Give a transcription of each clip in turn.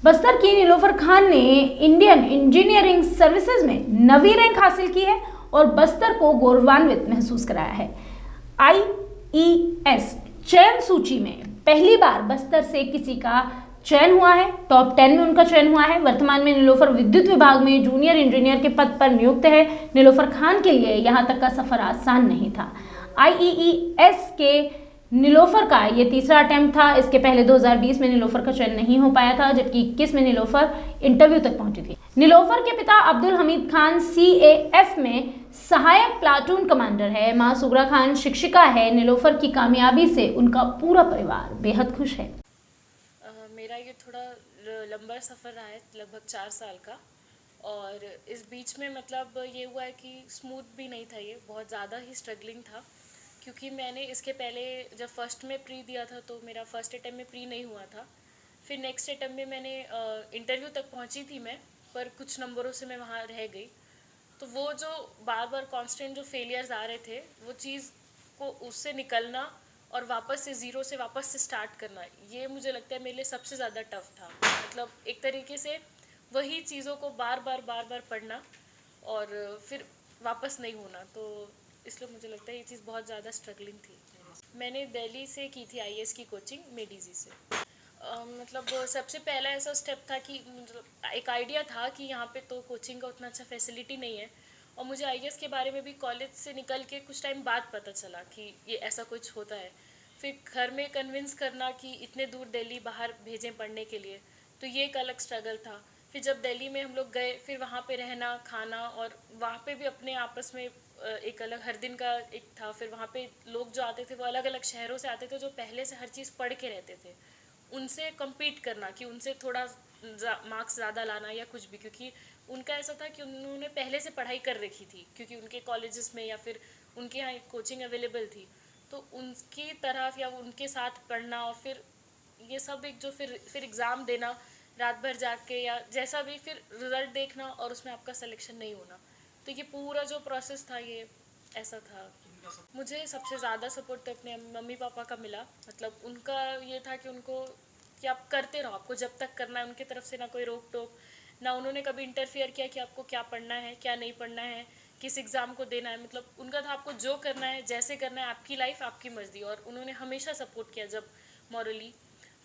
बस्तर की नीलोफर खान ने Indian engineering services में नवी रैंक हासिल की है और बस्तर को गौरवान्वित महसूस कराया है। आईईएस चयन सूची में पहली बार बस्तर से किसी का चयन हुआ है। टॉप 10 में उनका चयन हुआ है। वर्तमान में नीलोफर विद्युत विभाग में जूनियर इंजीनियर के पद पर नियुक्त है। नीलोफर खान के लिए यहां तक का सफर आसान नहीं था। आईईएस के नीलोफर का ये तीसरा अटेम्प्ट था। इसके पहले 2020 में नीलोफर का चयन नहीं हो पाया था, जबकि 21 में नीलोफर इंटरव्यू तक पहुंची थी। नीलोफर के पिता अब्दुल हमीद खान सीएएफ में सहायक प्लाटून कमांडर है। मां सुगरा खान शिक्षिका है। नीलोफर की कामयाबी से उनका पूरा परिवार बेहद खुश है। मेरा ये थोड़ा लंबा सफ़र रहा है, लगभग 4 साल का, और इस बीच में मतलब ये हुआ है कि स्मूथ भी नहीं था, ये बहुत ज़्यादा ही स्ट्रगलिंग था, क्योंकि मैंने इसके पहले जब फर्स्ट में प्री दिया था तो मेरा फर्स्ट अटैम्प्ट में प्री नहीं हुआ था। फिर नेक्स्ट अटैम्प्ट में मैंने इंटरव्यू तक पहुंची थी मैं, पर कुछ नंबरों से मैं वहाँ रह गई। तो वो जो बार बार कांस्टेंट जो फेलियर्स आ रहे थे, वो चीज़ को उससे निकलना और वापस से ज़ीरो से वापस से स्टार्ट करना, ये मुझे लगता है मेरे लिए सबसे ज़्यादा टफ था। मतलब एक तरीके से वही चीज़ों को बार बार पढ़ना और फिर वापस नहीं होना, तो इसलिए मुझे लगता है ये चीज़ बहुत ज़्यादा स्ट्रगलिंग थी। मैंने दिल्ली से की थी आईएएस की कोचिंग मेडीजी से। मतलब सबसे पहला ऐसा स्टेप था कि एक आइडिया था कि यहाँ पे तो कोचिंग का उतना अच्छा फैसिलिटी नहीं है, और मुझे आईएएस के बारे में भी कॉलेज से निकल के कुछ टाइम बाद पता चला कि ये ऐसा कुछ होता है। फिर घर में कन्विंस करना कि इतने दूर दिल्ली बाहर भेजें पढ़ने के लिए, तो ये एक अलग स्ट्रगल था। फिर जब दिल्ली में हम लोग गए, फिर वहाँ पे रहना, खाना, और वहाँ पे भी अपने आपस में एक अलग हर दिन का एक था। फिर वहाँ पे लोग जो आते थे वो अलग अलग शहरों से आते थे, जो पहले से हर चीज़ पढ़ के रहते थे। उनसे कम्पीट करना कि उनसे थोड़ा मार्क्स ज़्यादा लाना या कुछ भी, क्योंकि उनका ऐसा था कि उन्होंने पहले से पढ़ाई कर रखी थी, क्योंकि उनके कॉलेजेस में या फिर उनके यहाँ कोचिंग अवेलेबल थी। तो उनकी तरफ या उनके साथ पढ़ना, और फिर ये सब एक जो फिर एग्ज़ाम देना रात भर जाग के, या जैसा भी, फिर रिज़ल्ट देखना और उसमें आपका सिलेक्शन नहीं होना, तो ये पूरा जो प्रोसेस था ये ऐसा था। मुझे सबसे ज़्यादा सपोर्ट तो अपने मम्मी पापा का मिला। मतलब उनका ये था कि उनको कि आप करते रहो, आपको जब तक करना है। उनकी तरफ से ना कोई रोक टोक, ना उन्होंने कभी इंटरफियर किया कि आपको क्या पढ़ना है, क्या नहीं पढ़ना है, किस एग्ज़ाम को देना है। मतलब उनका था आपको जो करना है, जैसे करना है, आपकी लाइफ आपकी मर्ज़ी, और उन्होंने हमेशा सपोर्ट किया जब मॉरली।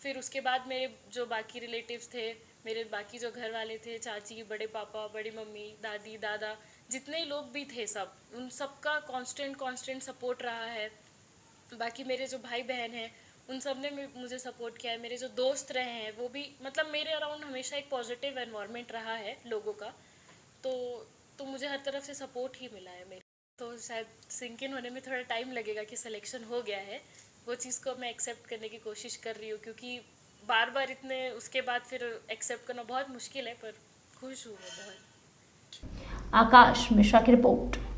फिर उसके बाद मेरे जो बाकी रिलेटिव्स थे, मेरे बाकी जो घर वाले थे, चाची, बड़े पापा, बड़ी मम्मी, दादी, दादा, जितने लोग भी थे, सब उन सबका कांस्टेंट सपोर्ट रहा है। बाकी मेरे जो भाई बहन हैं, उन सब ने मुझे सपोर्ट किया है। मेरे जो दोस्त रहे हैं वो भी, मतलब मेरे अराउंड हमेशा एक पॉजिटिव एनवायरनमेंट रहा है लोगों का, तो मुझे हर तरफ से सपोर्ट ही मिला है मेरे। तो शायद सिंक इन होने में थोड़ा टाइम लगेगा कि सिलेक्शन हो गया है, वो चीज़ को मैं एक्सेप्ट करने की कोशिश कर रही हूँ, क्योंकि बार बार इतने उसके बाद फिर एक्सेप्ट करना बहुत मुश्किल है, पर खुश हूँ मैं बहुत। आकाश मिश्रा की रिपोर्ट।